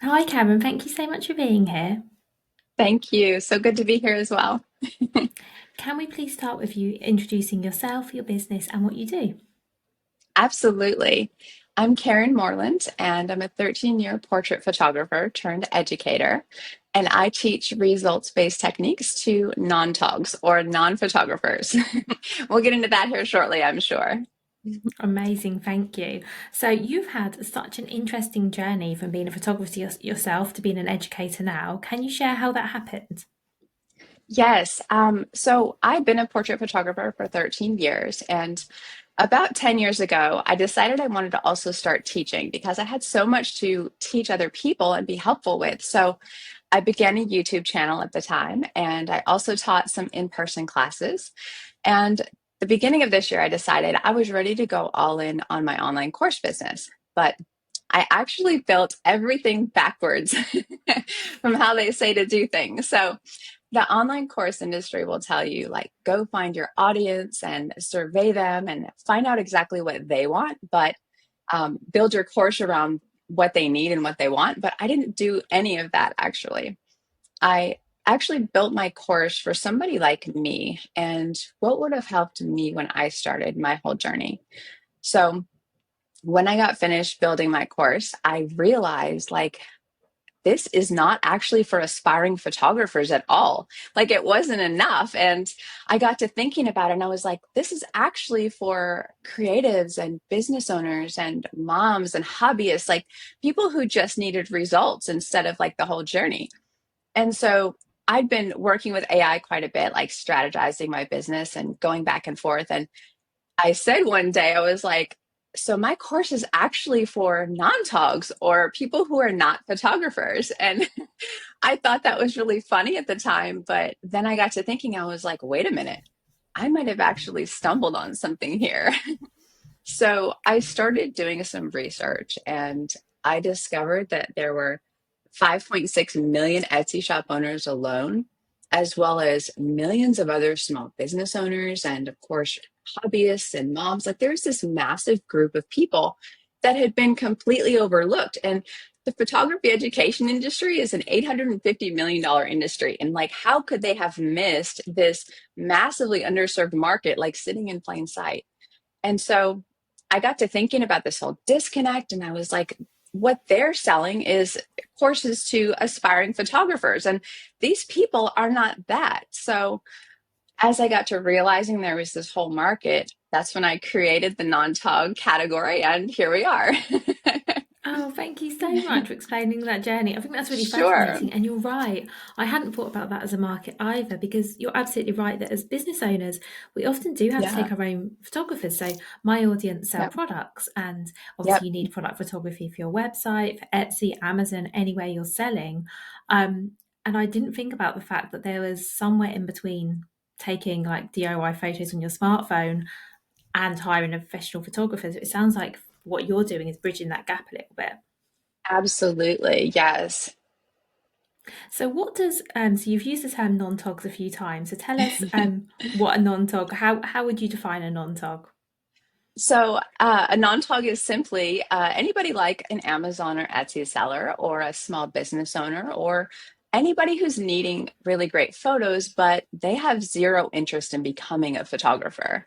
Hi, Karen. Thank you so much for being here. Thank you. So good to be here as well. Can we please start with you introducing yourself, your business, and what you do? Absolutely. I'm Karen Moreland, and I'm a 13-year portrait photographer turned educator. And I teach results-based techniques to non-togs or non-photographers. We'll get into that here shortly, I'm sure. Amazing, thank you. So, you've had such an interesting journey from being a photographer yourself to being an educator now. Can you share how that happened? Yes. So I've been a portrait photographer for 13 years, and about 10 years ago, I decided I wanted to also start teaching because I had so much to teach other people and be helpful with. So I began a YouTube channel at the time, and I also taught some in-person classes. And the beginning of this year, I decided I was ready to go all in on my online course business. But I actually built everything backwards from how they say to do things. So the online course industry will tell you, like, go find your audience and survey them and find out exactly what they want, but build your course around what they need and what they want. But I didn't do any of that actually. I actually built my course for somebody like me and what would have helped me when I started my whole journey. So when I got finished building my course, I realized, like, this is not actually for aspiring photographers at all. Like, it wasn't enough. And I got to thinking about it and I was like, this is actually for creatives and business owners and moms and hobbyists, like people who just needed results instead of like the whole journey. And so I'd been working with AI quite a bit, like strategizing my business and going back and forth. And I said one day, I was like, so my course is actually for non-togs or people who are not photographers. And I thought that was really funny at the time. But then I got to thinking, I was like, wait a minute, I might have actually stumbled on something here. So I started doing some research and I discovered that there were 5.6 million Etsy shop owners alone, as well as millions of other small business owners and, of course, hobbyists and moms. Like, there's this massive group of people that had been completely overlooked. And the photography education industry is an $850 million industry. And, like, how could they have missed this massively underserved market, like, sitting in plain sight? And so I got to thinking about this whole disconnect, and I was like, what they're selling is courses to aspiring photographers, and these people are not that. So as I got to realizing there was this whole market, that's when I created the non-tog category, and here we are. Oh, thank you so much for explaining that journey. I think that's really Sure. fascinating. And you're right. I hadn't thought about that as a market either, because you're absolutely right that as business owners, we often do have to Yeah. take our own photographers. So my audience sell Yep. products, and obviously Yep. you need product photography for your website, for Etsy, Amazon, anywhere you're selling. Um, and I didn't think about the fact that there was somewhere in between taking like DIY photos on your smartphone and hiring a professional photographer. So it sounds like what you're doing is bridging that gap a little bit. Absolutely. Yes. So what does so you've used the term non-togs a few times. So tell us what a non-tog, how would you define a non-tog? So, a non-tog is simply anybody like an Amazon or Etsy seller or a small business owner or anybody who's needing really great photos, but they have zero interest in becoming a photographer.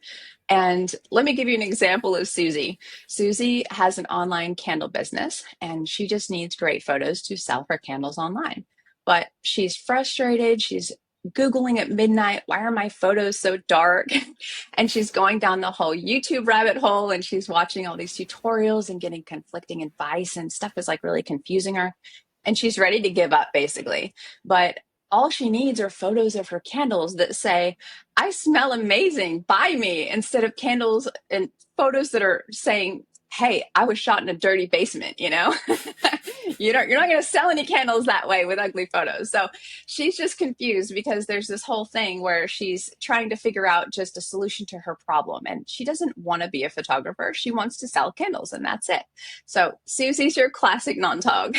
And let me give you an example of Susie. Susie has an online candle business and she just needs great photos to sell her candles online. But she's frustrated. She's Googling at midnight, why are my photos so dark? And she's going down the whole YouTube rabbit hole and she's watching all these tutorials and getting conflicting advice and stuff is like really confusing her. And she's ready to give up basically. But all she needs are photos of her candles that say, I smell amazing, buy me, instead of candles and photos that are saying, hey, I was shot in a dirty basement, you know? You're not going to sell any candles that way with ugly photos. So she's just confused because there's this whole thing where she's trying to figure out just a solution to her problem. And she doesn't want to be a photographer. She wants to sell candles and that's it. So Susie's your classic non-tog.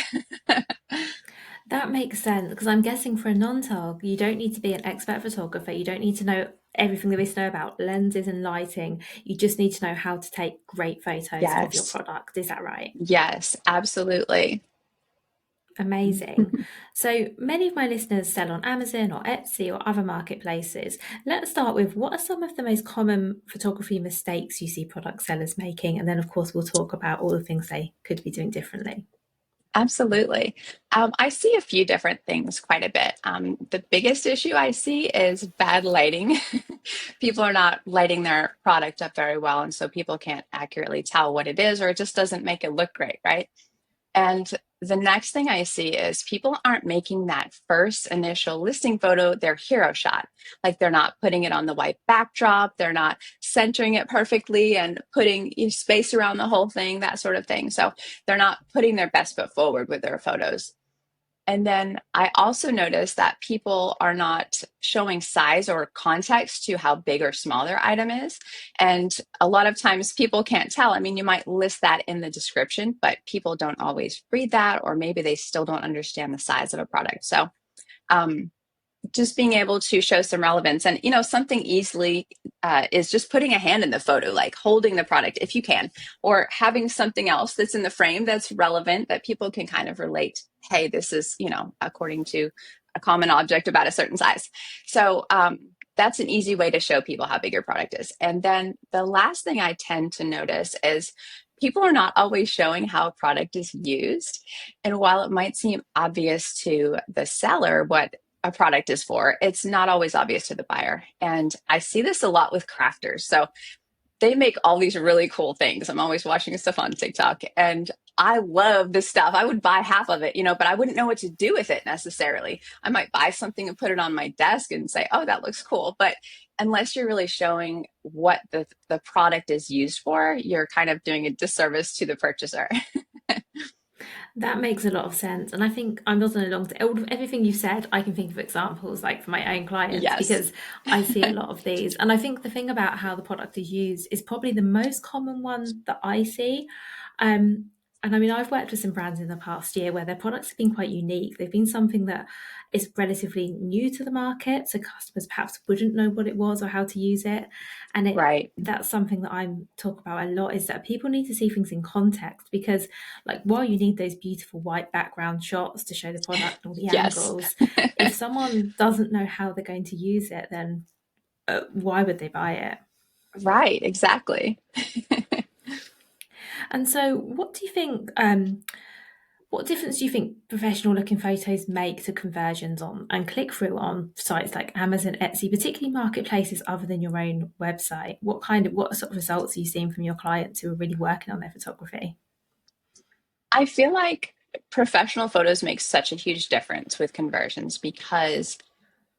That makes sense, because I'm guessing for a non-tog, you don't need to be an expert photographer. You don't need to know everything there is to know about lenses and lighting. You just need to know how to take great photos of your Yes. product. Is that right? Yes, absolutely. Amazing. So many of my listeners sell on Amazon or Etsy or other marketplaces. Let's start with what are some of the most common photography mistakes you see product sellers making? And then, of course, we'll talk about all the things they could be doing differently. Absolutely. I see a few different things quite a bit. The biggest issue I see is bad lighting. People are not lighting their product up very well, and so people can't accurately tell what it is, or it just doesn't make it look great, right? And the next thing I see is people aren't making that first initial listing photo their hero shot. Like they're not putting it on the white backdrop, they're not centering it perfectly and putting space around the whole thing, that sort of thing. So they're not putting their best foot forward with their photos. And then I also notice that people are not showing size or context to how big or small their item is. And a lot of times people can't tell. I mean, you might list that in the description, but people don't always read that, or maybe they still don't understand the size of a product. So, um, just being able to show some relevance and something easily is just putting a hand in the photo, like holding the product if you can, or having something else that's in the frame that's relevant that people can kind of relate. Hey, this is according to a common object about a certain size. So that's an easy way to show people how big your product is. And then the last thing I tend to notice is people are not always showing how a product is used. And while it might seem obvious to the seller what a product is for, it's not always obvious to the buyer. And I see this a lot with crafters. So they make all these really cool things. I'm always watching stuff on TikTok and I love this stuff. I would buy half of it, but I wouldn't know what to do with it necessarily. I might buy something and put it on my desk and say, oh, that looks cool. But unless you're really showing what the product is used for, you're kind of doing a disservice to the purchaser. That makes a lot of sense. And I think I'm building along to everything you said. I can think of examples like for my own clients Yes. because I see a lot of these. And I think the thing about how the product is used is probably the most common one that I see. Um, and I mean, I've worked with some brands in the past year where their products have been quite unique. They've been something that is relatively new to the market, so customers perhaps wouldn't know what it was or how to use it. And Right. that's something that I'm talk about a lot is that people need to see things in context because like while you need those beautiful white background shots to show the product and all the Yes. angles, if someone doesn't know how they're going to use it, then why would they buy it? Right. Exactly. And so, what do you think? What difference do you think professional looking photos make to conversions on and click through on sites like Amazon, Etsy, particularly marketplaces other than your own website? What sort of results are you seeing from your clients who are really working on their photography? I feel like professional photos make such a huge difference with conversions because,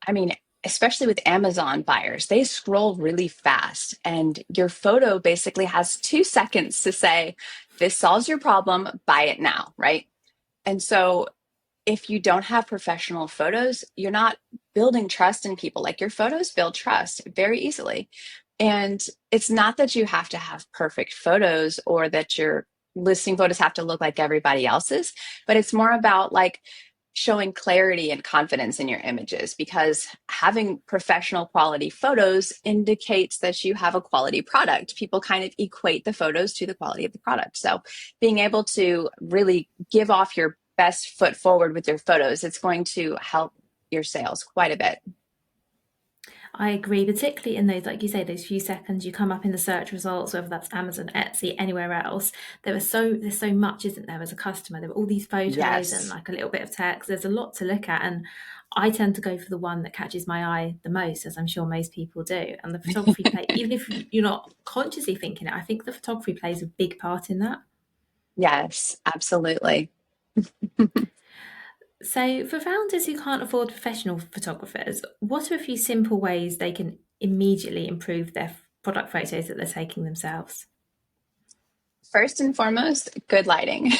I mean, especially with Amazon buyers, they scroll really fast, and your photo basically has 2 seconds to say, this solves your problem, buy it now, right? And so if you don't have professional photos, you're not building trust in people. Like your photos build trust very easily. And it's not that you have to have perfect photos or that your listing photos have to look like everybody else's, but it's more about like showing clarity and confidence in your images because having professional quality photos indicates that you have a quality product. People kind of equate the photos to the quality of the product. So being able to really give off your best foot forward with your photos, it's going to help your sales quite a bit. I agree, particularly in those, like you say, those few seconds you come up in the search results, whether that's Amazon, Etsy, anywhere else. There's so much, isn't there, as a customer? There are all these photos and Yes. like a little bit of text. There's a lot to look at, and I tend to go for the one that catches my eye the most, as I'm sure most people do. And the photography play, even if you're not consciously thinking it, I think the photography plays a big part in that. Yes, absolutely. So, for founders who can't afford professional photographers, what are a few simple ways they can immediately improve their product photos that they're taking themselves? First and foremost, good lighting.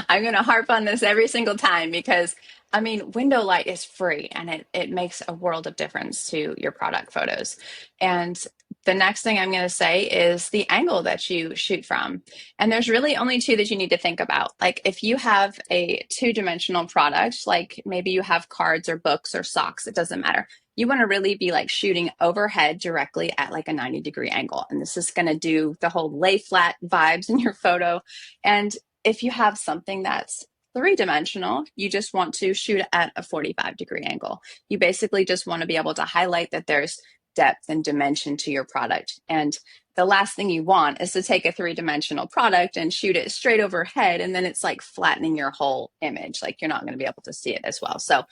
I'm going to harp on this every single time because, I mean, window light is free and it makes a world of difference to your product photos. And the next thing I'm going to say is the angle that you shoot from. And there's really only two that you need to think about. Like if you have a two-dimensional product, like maybe you have cards or books or socks, it doesn't matter. You want to really be like shooting overhead directly at like a 90-degree angle. And this is going to do the whole lay flat vibes in your photo. And if you have something that's three-dimensional, you just want to shoot at a 45-degree angle. You basically just want to be able to highlight that there's depth and dimension to your product. And the last thing you want is to take a three-dimensional product and shoot it straight overhead, and then it's like flattening your whole image. Like you're not going to be able to see it as well. So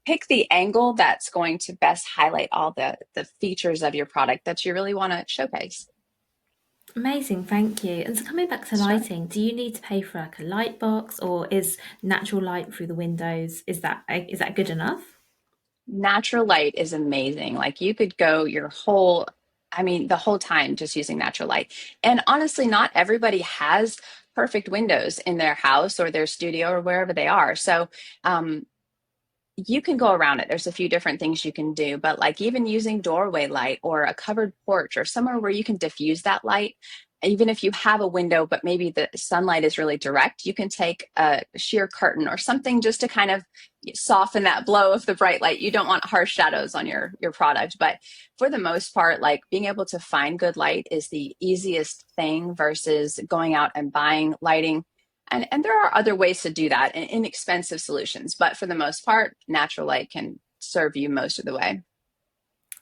pick the angle that's going to best highlight all the features of your product that you really want to showcase. Amazing, thank you. And so coming back to Sure. lighting, do you need to pay for like a light box, or is natural light through the windows, is that good enough? Natural light is amazing. Like you could go your whole, I mean, the whole time just using natural light. And honestly, not everybody has perfect windows in their house or their studio or wherever they are. So, um, you can go around it. There's a few different things you can do, but like even using doorway light or a covered porch or somewhere where you can diffuse that light, even if you have a window, but maybe the sunlight is really direct, you can take a sheer curtain or something just to kind of soften that blow of the bright light. You don't want harsh shadows on your product, but for the most part, like being able to find good light is the easiest thing versus going out and buying lighting, and there are other ways to do that and inexpensive solutions. But for the most part, natural light can serve you most of the way.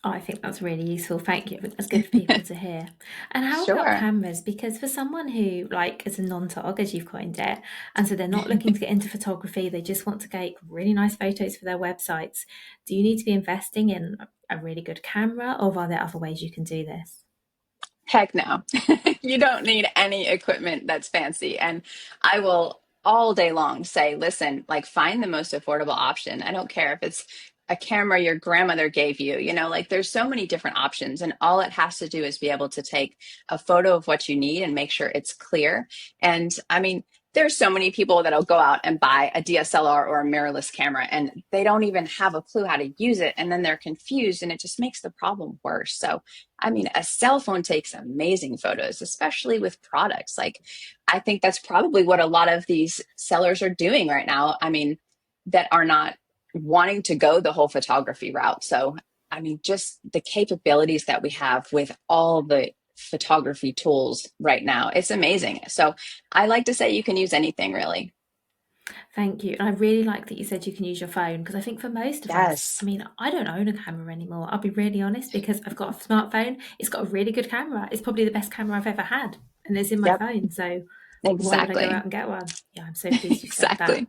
Oh, I think that's really useful. Thank you. That's good for people to hear. And how about Sure. cameras? Because for someone who, like, is a non-tog, as you've coined it, and so they're not looking to get into photography, they just want to take really nice photos for their websites. Do you need to be investing in a really good camera, or are there other ways you can do this? Heck no. You don't need any equipment that's fancy. And I will all day long say, listen, like find the most affordable option. I don't care if it's a camera your grandmother gave you, like there's so many different options. And all it has to do is be able to take a photo of what you need and make sure it's clear. And I mean, there's so many people that'll go out and buy a DSLR or a mirrorless camera and they don't even have a clue how to use it. And then they're confused and it just makes the problem worse. So I mean, a cell phone takes amazing photos, especially with products. Like, I think that's probably what a lot of these sellers are doing right now. I mean, that are not wanting to go the whole photography route. So, I mean, just the capabilities that we have with all the photography tools right now, it's amazing. So, I like to say you can use anything really. Thank you. And I really like that you said you can use your phone because I think for most of us, I Yes. mean, I don't own a camera anymore. I'll be really honest because I've got a smartphone. It's got a really good camera. It's probably the best camera I've ever had, and it's in my Yep. phone. So why would I go out Exactly. and get one? Yeah, I'm so pleased you said that. Exactly.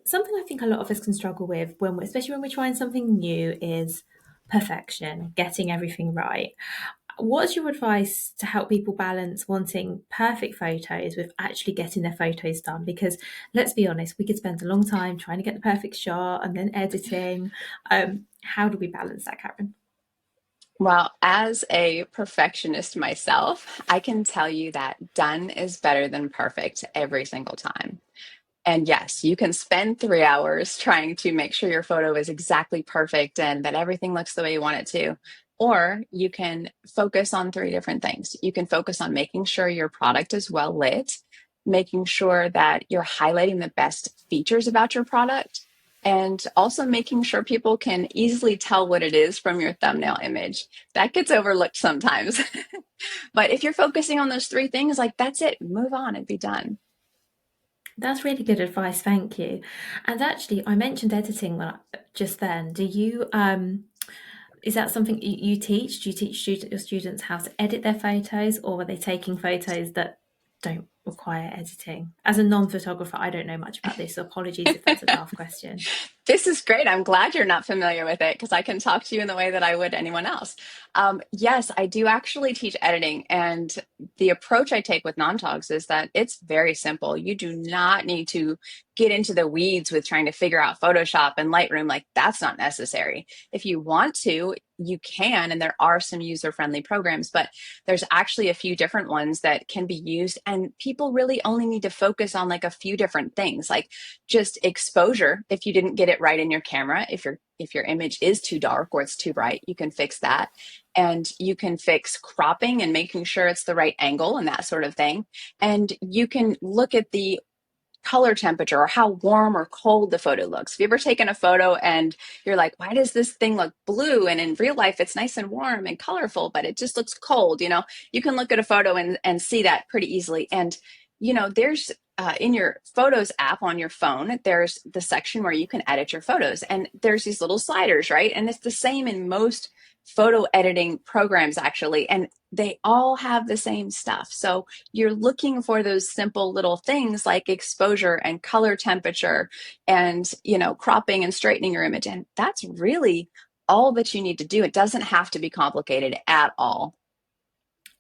Something I think a lot of us can struggle with especially when we're trying something new, is perfection, getting everything right. What's your advice to help people balance wanting perfect photos with actually getting their photos done? Because let's be honest, we could spend a long time trying to get the perfect shot and then editing. How do we balance that, Karen? Well, as a perfectionist myself, I can tell you that done is better than perfect every single time. And yes, you can spend 3 hours trying to make sure your photo is exactly perfect and that everything looks the way you want it to. Or you can focus on three different things. You can focus on making sure your product is well lit, making sure that you're highlighting the best features about your product, and also making sure people can easily tell what it is from your thumbnail image. That gets overlooked sometimes. But if you're focusing on those three things, like that's it, move on and be done. That's really good advice, thank you. And actually, I mentioned editing just then. Do you is that something you teach? Do you teach your students how to edit their photos, or are they taking photos that don't require editing? As a non-photographer, I don't know much about this, so apologies if that's a daft question. This is great. I'm glad you're not familiar with it because I can talk to you in the way that I would anyone else. Yes, I do actually teach editing, and the approach I take with non-togs is that it's very simple. You do not need to get into the weeds with trying to figure out Photoshop and Lightroom. Like that's not necessary. If you want to, you can, and there are some user-friendly programs, but there's actually a few different ones that can be used, and people really only need to focus on like a few different things. Like just exposure. If you didn't get it right in your camera, if your image is too dark or it's too bright, you can fix that. And you can fix cropping and making sure it's the right angle and that sort of thing. And you can look at the color temperature or how warm or cold the photo looks. Have you ever taken a photo and you're like, why does this thing look blue? And in real life, it's nice and warm and colorful, but it just looks cold. You can look at a photo and see that pretty easily. And there's in your Photos app on your phone, there's the section where you can edit your photos, and there's these little sliders, right? And it's the same in most photo editing programs, actually, and they all have the same stuff. So you're looking for those simple little things like exposure and color temperature and, cropping and straightening your image. And that's really all that you need to do. It doesn't have to be complicated at all.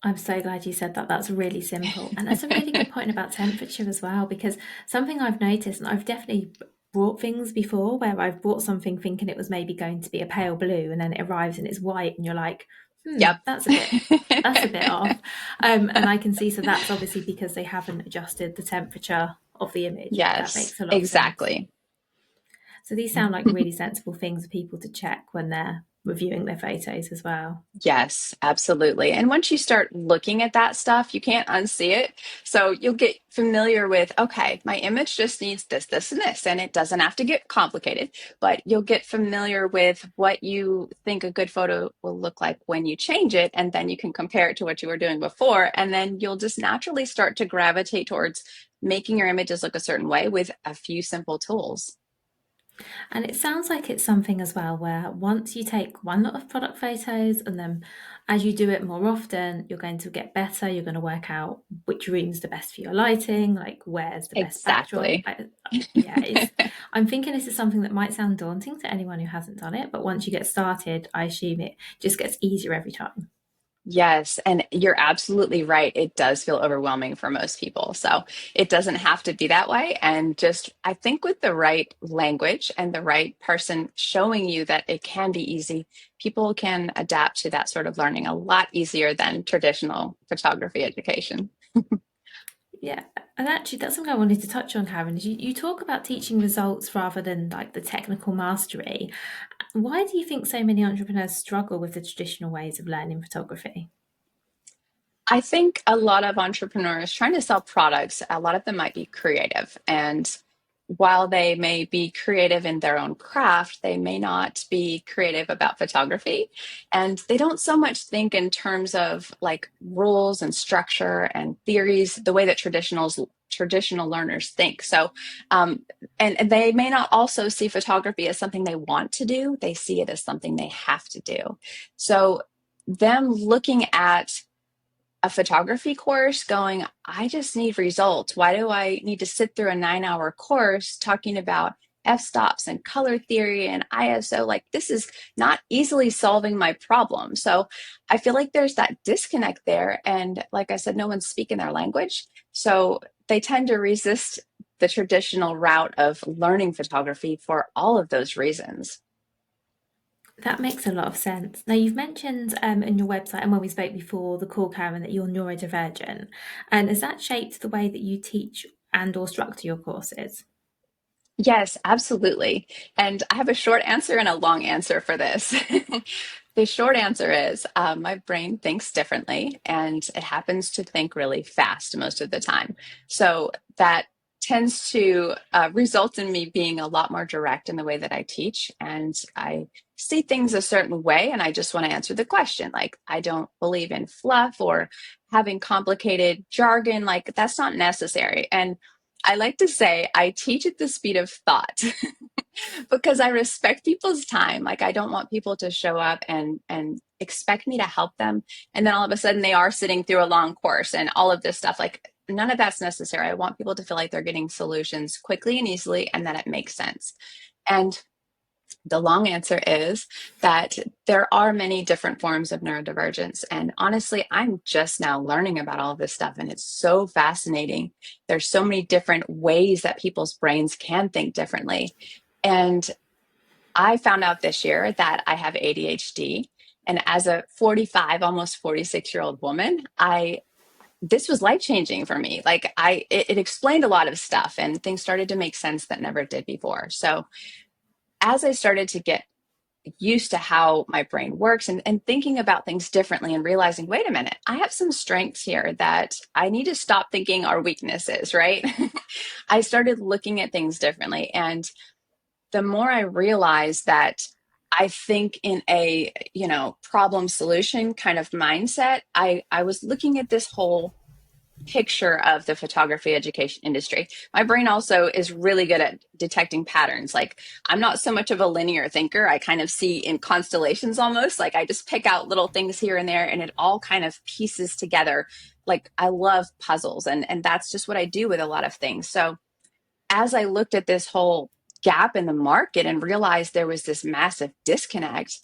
I'm so glad you said that. That's really simple. And that's a really good point about temperature as well, because something I've noticed, and I've definitely brought things before where I've brought something thinking it was maybe going to be a pale blue, and then it arrives and it's white, and you're like, Yep. that's a bit off. And I can see, so that's obviously because they haven't adjusted the temperature of the image. That Yes, makes a lot of sense. exactly. So these sound like really sensible things for people to check when they're reviewing their photos as well. Yes, absolutely. And once you start looking at that stuff, you can't unsee it. So you'll get familiar with, okay, my image just needs this, this, and this, and it doesn't have to get complicated, but you'll get familiar with what you think a good photo will look like when you change it. And then you can compare it to what you were doing before. And then you'll just naturally start to gravitate towards making your images look a certain way with a few simple tools. And it sounds like it's something as well where once you take one lot of product photos and then as you do it more often, you're going to get better. You're going to work out which room's the best for your lighting, like where's the best backdrop. Exactly. Yeah, I'm thinking this is something that might sound daunting to anyone who hasn't done it, but once you get started, I assume it just gets easier every time. Yes, and you're absolutely right. It does feel overwhelming for most people. So it doesn't have to be that way. And just, I think with the right language and the right person showing you that it can be easy, people can adapt to that sort of learning a lot easier than traditional photography education. Yeah, and actually, that's something I wanted to touch on, Karen. Is you talk about teaching results rather than like the technical mastery. Why do you think so many entrepreneurs struggle with the traditional ways of learning photography? I think a lot of entrepreneurs trying to sell products, a lot of them might be creative. And while they may be creative in their own craft, they may not be creative about photography. And they don't so much think in terms of like rules and structure and theories, the way that traditional learners think. So, and they may not also see photography as something they want to do. They see it as something they have to do. So them looking at a photography course going, I just need results. Why do I need to sit through a 9-hour course talking about f-stops and color theory and ISO? Like, this is not easily solving my problem. So I feel like there's that disconnect there. And like I said, no one's speaking their language. So they tend to resist the traditional route of learning photography for all of those reasons. That makes a lot of sense. Now, you've mentioned in your website and when we spoke before, the core, Karen, that you're neurodivergent. And has that shaped the way that you teach and or structure your courses? Yes, absolutely. And I have a short answer and a long answer for this. The short answer is my brain thinks differently and it happens to think really fast most of the time. So that tends to result in me being a lot more direct in the way that I teach. And I see things a certain way and I just want to answer the question. Like, I don't believe in fluff or having complicated jargon. Like, that's not necessary. And I like to say I teach at the speed of thought because I respect people's time. Like, I don't want people to show up and expect me to help them, and then all of a sudden they are sitting through a long course and all of this stuff. Like, none of that's necessary. I want people to feel like they're getting solutions quickly and easily and that it makes sense. And the long answer is that there are many different forms of neurodivergence. And honestly, I'm just now learning about all of this stuff, and it's so fascinating. There's so many different ways that people's brains can think differently. And I found out this year that I have ADHD. And as a 45, almost 46-year-old woman, this was life changing for me. Like, it explained a lot of stuff and things started to make sense that never did before. So as I started to get used to how my brain works and thinking about things differently and realizing, wait a minute, I have some strengths here that I need to stop thinking are weaknesses, right? I started looking at things differently. And the more I realized that I think in a, problem solution kind of mindset, I was looking at this whole picture of the photography education industry. My brain also is really good at detecting patterns. Like, I'm not so much of a linear thinker. I kind of see in constellations almost. Like, I just pick out little things here and there and it all kind of pieces together. Like, I love puzzles, and that's just what I do with a lot of things. So as I looked at this whole gap in the market and realized there was this massive disconnect,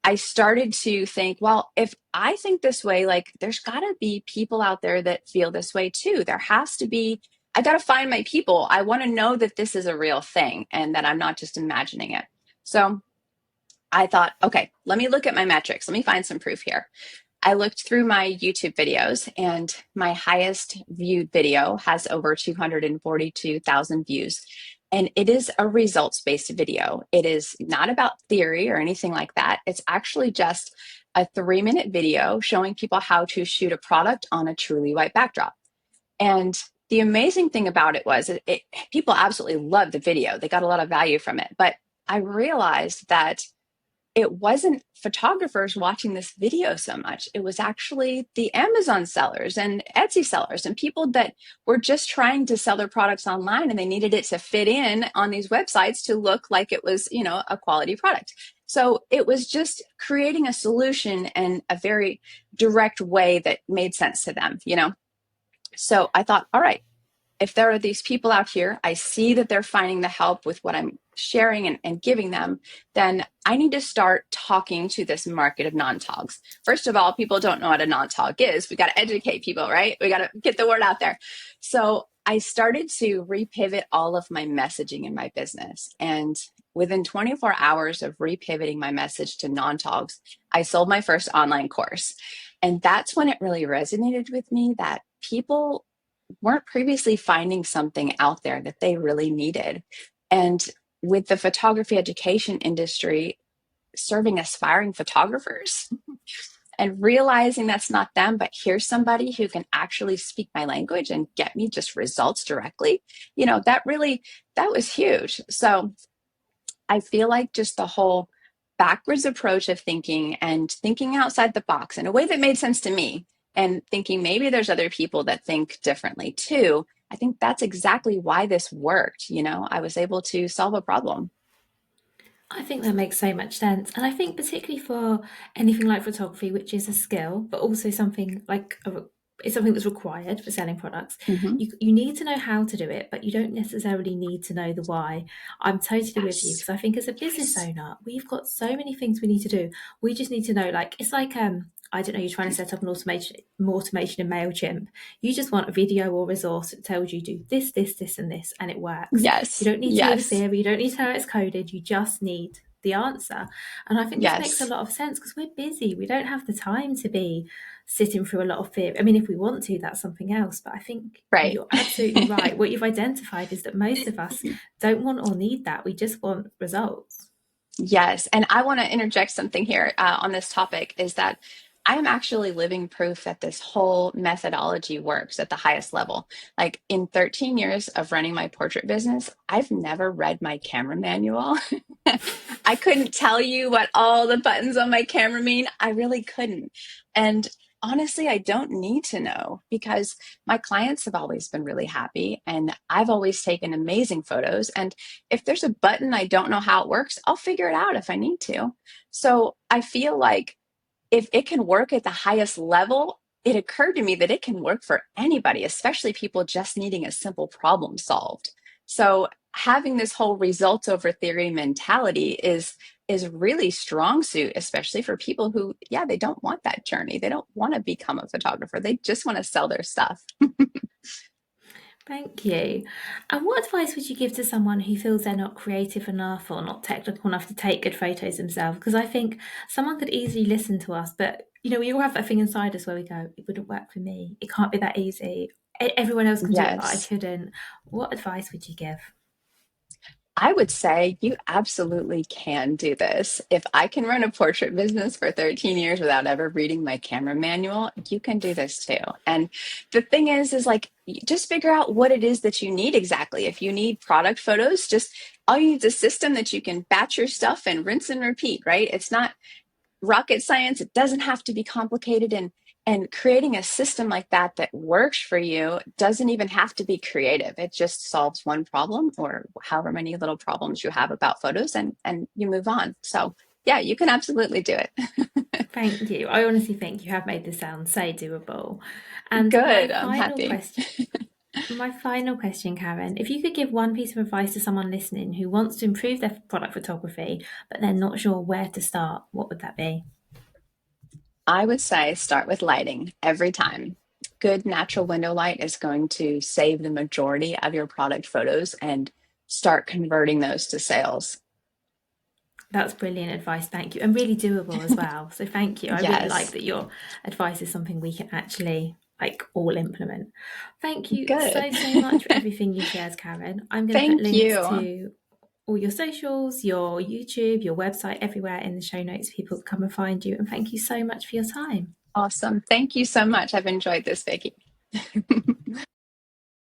I started to think, well, if I think this way, like, there's got to be people out there that feel this way too. There has to be, I got to find my people. I want to know that this is a real thing and that I'm not just imagining it. So I thought, okay, let me look at my metrics. Let me find some proof here. I looked through my YouTube videos, and my highest viewed video has over 242,000 views. And it is a results based video. It is not about theory or anything like that. It's actually just a 3-minute video showing people how to shoot a product on a truly white backdrop. And the amazing thing about it was people absolutely loved the video. They got a lot of value from it. But I realized that it wasn't photographers watching this video so much. It was actually the Amazon sellers and Etsy sellers and people that were just trying to sell their products online, and they needed it to fit in on these websites to look like it was, a quality product. So it was just creating a solution in a very direct way that made sense to them. So I thought, all right, if there are these people out here, I see that they're finding the help with what I'm sharing and giving them, then I need to start talking to this market of non-togs. First of all, people don't know what a non-tog is. We got to educate people, right? We got to get the word out there. So I started to repivot all of my messaging in my business. And within 24 hours of repivoting my message to non-togs, I sold my first online course. And that's when it really resonated with me that people weren't previously finding something out there that they really needed. And with the photography education industry serving aspiring photographers and realizing that's not them, but here's somebody who can actually speak my language and get me just results directly, that was huge. So I feel like just the whole backwards approach of thinking and thinking outside the box in a way that made sense to me, and thinking maybe there's other people that think differently too. I think that's exactly why this worked. I was able to solve a problem. I think that makes so much sense. And I think particularly for anything like photography, which is a skill, but also something like it's something that's required for selling products. Hmm. You need to know how to do it, but you don't necessarily need to know the why. I'm totally with you Yes. because I think as a business Yes. owner, we've got so many things we need to do. We just need to know, like it's like I don't know, you're trying to set up an automation in MailChimp. You just want a video or resource that tells you do this, this, this, and this, and it works. You Yes. don't need to know the Yes. theory, you don't need to know how it's coded, you just need the answer. And I think this makes a Yes. lot of sense because we're busy. We don't have the time to be sitting through a lot of theory. I mean, if we want to, that's something else. But I think Right. you're absolutely right. What you've identified is that most of us don't want or need that. We just want results. Yes. And I want to interject something here on this topic is that I am actually living proof that this whole methodology works at the highest level. Like, in 13 years of running my portrait business, I've never read my camera manual. I couldn't tell you what all the buttons on my camera mean. I really couldn't. And honestly, I don't need to know because my clients have always been really happy and I've always taken amazing photos. And if there's a button I don't know how it works, I'll figure it out if I need to. So I feel like if it can work at the highest level, it occurred to me that it can work for anybody, especially people just needing a simple problem solved. So having this whole results over theory mentality is really strong suit, especially for people who, yeah, they don't want that journey. They don't want to become a photographer. They just want to sell their stuff. Thank you. And what advice would you give to someone who feels they're not creative enough or not technical enough to take good photos themselves? Because I think someone could easily listen to us, but we all have that thing inside us where we go, it wouldn't work for me. It can't be that easy. Everyone else can do it, but I Yes. couldn't. What advice would you give? I would say you absolutely can do this. If I can run a portrait business for 13 years without ever reading my camera manual, you can do this too. And the thing is like, just figure out what it is that you need exactly. If you need product photos, just all you need is a system that you can batch your stuff and rinse and repeat, right? It's not rocket science. It doesn't have to be complicated. And creating a system like that that works for you doesn't even have to be creative. It just solves one problem or however many little problems you have about photos, and you move on. So yeah, you can absolutely do it. Thank you. I honestly think you have made this sound so doable. And Good. I'm happy. my final question, Karen, if you could give one piece of advice to someone listening who wants to improve their product photography, but they're not sure where to start, what would that be? I would say start with lighting every time. Good natural window light is going to save the majority of your product photos and start converting those to sales. That's brilliant advice, thank you. And really doable as well. So thank you. I really like Yes. that your advice is something we can actually like all implement. Thank you Good. so, so much for everything you shared, Karen. I'm going to put Thank links you. to all your socials, your YouTube, your website, everywhere in the show notes for people to come and find you. And thank you so much for your time. Awesome. Thank you so much. I've enjoyed this, Vicky.